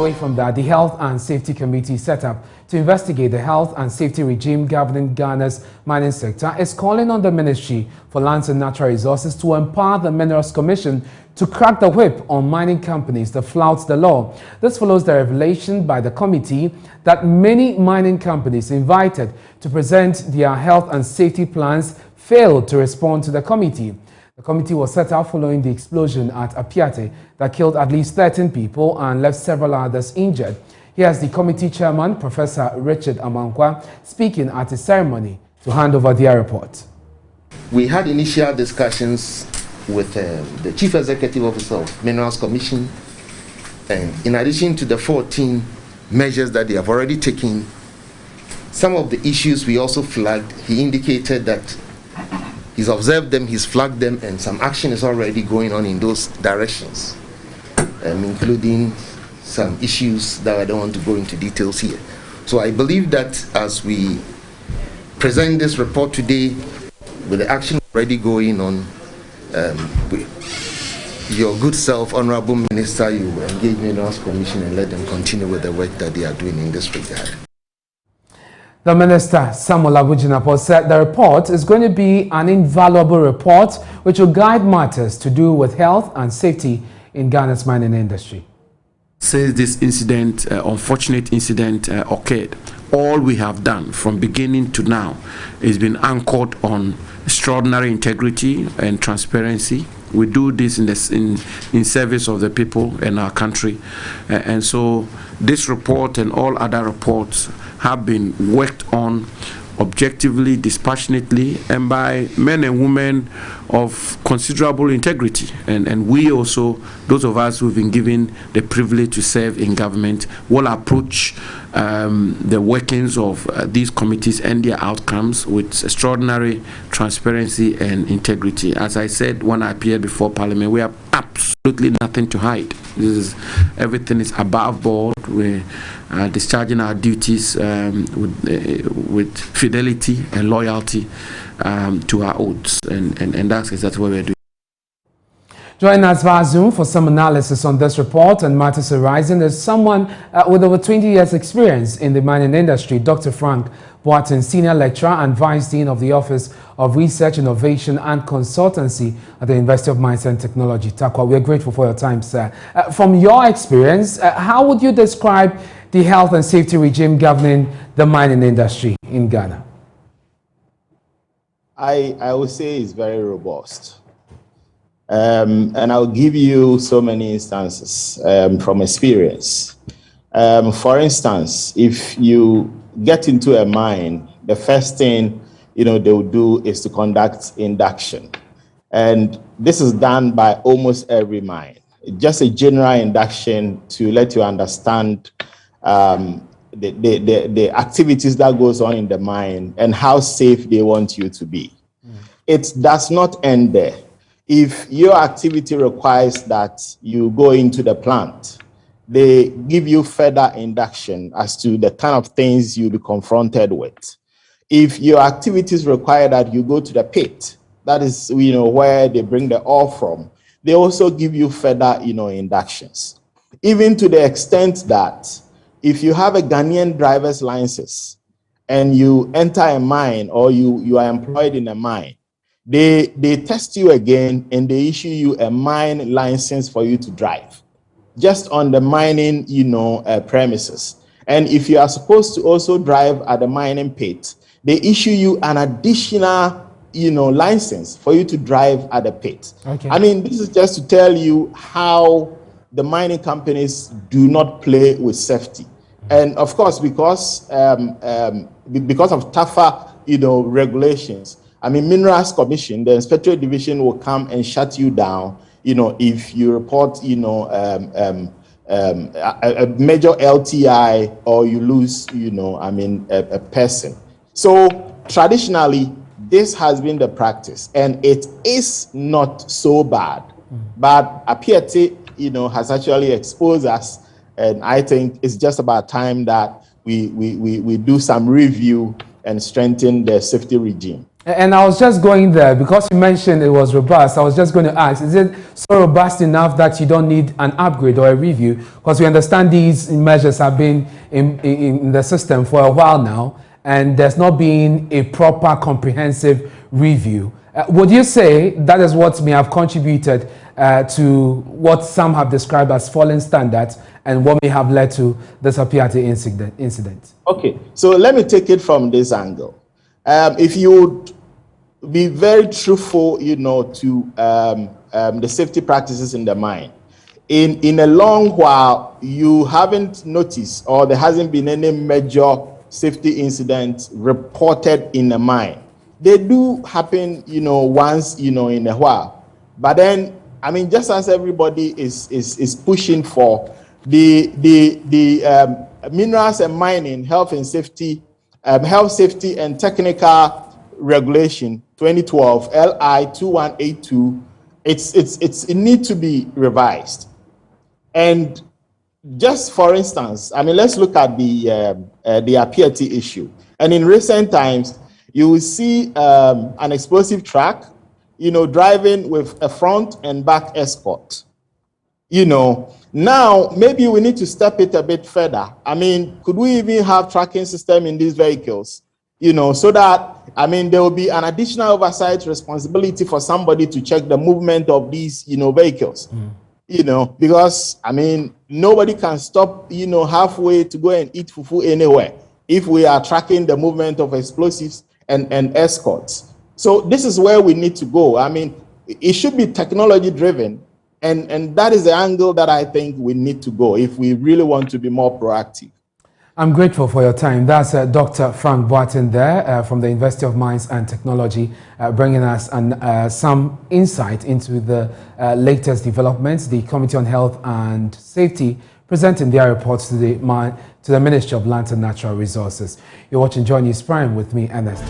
away from that, the Health and Safety Committee set up to investigate the health and safety regime governing Ghana's mining sector is calling on the Ministry for Lands and Natural Resources to empower the Minerals Commission to crack the whip on mining companies that flout the law. This follows the revelation by the committee that many mining companies invited to present their health and safety plans failed to respond to the committee. The committee was set up following the explosion at Apiate that killed at least 13 people and left several others injured. Here's the committee chairman, Professor Richard Amankwa, speaking at a ceremony to hand over their report. We had initial discussions with the Chief Executive Officer of Minerals Commission, and in addition to the 14 measures that they have already taken, some of the issues we also flagged. He indicated that he's observed them, he's flagged them, and some action is already going on in those directions, including some issues that I don't want to go into details here. So I believe that as we present this report today, with the action already going on, your good self, Honorable Minister, you will engage Minerals Commission and let them continue with the work that they are doing in this regard. The Minister, Samuel Abu-Jinapor, said the report is going to be an invaluable report which will guide matters to do with health and safety in Ghana's mining industry. Since this incident, unfortunate incident occurred, all we have done from beginning to now is been anchored on extraordinary integrity and transparency. We do this in service of the people in our country, and so this report and all other reports have been worked on objectively, dispassionately, and by men and women of considerable integrity. And we also, those of us who've been given the privilege to serve in government, will approach the workings of these committees and their outcomes with extraordinary transparency and integrity. As I said when I appeared before Parliament, we have absolutely nothing to hide. Everything is above board. We are discharging our duties with fidelity and loyalty to our oaths, and that's exactly what we're doing. Join us via Zoom for some analysis on this report and matters arising is someone with over 20 years experience in the mining industry, Dr. Frank Boateng, Senior Lecturer and Vice Dean of the Office of Research, Innovation and Consultancy at the University of Mines and Technology, Tarkwa. We are grateful for your time, sir. From your experience, how would you describe the health and safety regime governing the mining industry in Ghana? I would say it's very robust. And I'll give you so many instances from experience. For instance, if you get into a mine, the first thing they will do is to conduct induction, and this is done by almost every mine. Just a general induction to let you understand the activities that goes on in the mine and how safe they want you to be. It does not end there. If your activity requires that you go into the plant, they give you further induction as to the kind of things you'll be confronted with. If your activities require that you go to the pit, that is where they bring the ore from, they also give you further inductions. Even to the extent that if you have a Ghanaian driver's license and you enter a mine or you are employed in a mine, they test you again and they issue you a mine license for you to drive, just on the mining, premises. And if you are supposed to also drive at the mining pit, they issue you an additional, license for you to drive at the pit. Okay. I mean, this is just to tell you how the mining companies do not play with safety. And of course, because of tougher, regulations, Minerals Commission, the Inspectorate Division will come and shut you down, if you report, a major LTI or you lose, a person. So traditionally, this has been the practice, and it is not so bad. But Apiate, has actually exposed us, and I think it's just about time that we do some review and strengthen the safety regime. And I was just going there because you mentioned it was robust. I was just going to ask, is it so robust enough that you don't need an upgrade or a review? Because we understand these measures have been in the system for a while now, and there's not been a proper comprehensive review. Would you say that is what may have contributed to what some have described as falling standards and what may have led to this Apiati incident? Okay, so let me take it from this angle. If you would be very truthful, you know, to the safety practices in the mine, in a long while, you haven't noticed or there hasn't been any major safety incident reported in the mine. They do happen, you know, once, you know, in a while. But then, I mean, just as everybody is pushing for the minerals and mining health safety and technical regulation 2012 LI 2182, it needs to be revised. And just for instance, I mean, let's look at the Apiati issue. And in recent times, you will see an explosive truck, you know, driving with a front and back escort. You know, now maybe we need to step it a bit further. I mean, could we even have tracking system in these vehicles? You know, so that, I mean, there will be an additional oversight responsibility for somebody to check the movement of these, you know, vehicles. You know, because, I mean, nobody can stop, you know, halfway to go and eat fufu anywhere if we are tracking the movement of explosives and escorts. So this is where we need to go. I mean, it should be technology driven. And that is the angle that I think we need to go if we really want to be more proactive. I'm grateful for your time. That's Dr. Frank Boateng there from the University of Mines and Technology, bringing us some insight into the latest developments. The Committee on Health and Safety presenting their reports to the Ministry of Lands and Natural Resources. You're watching Joy News Prime with me, Ernest.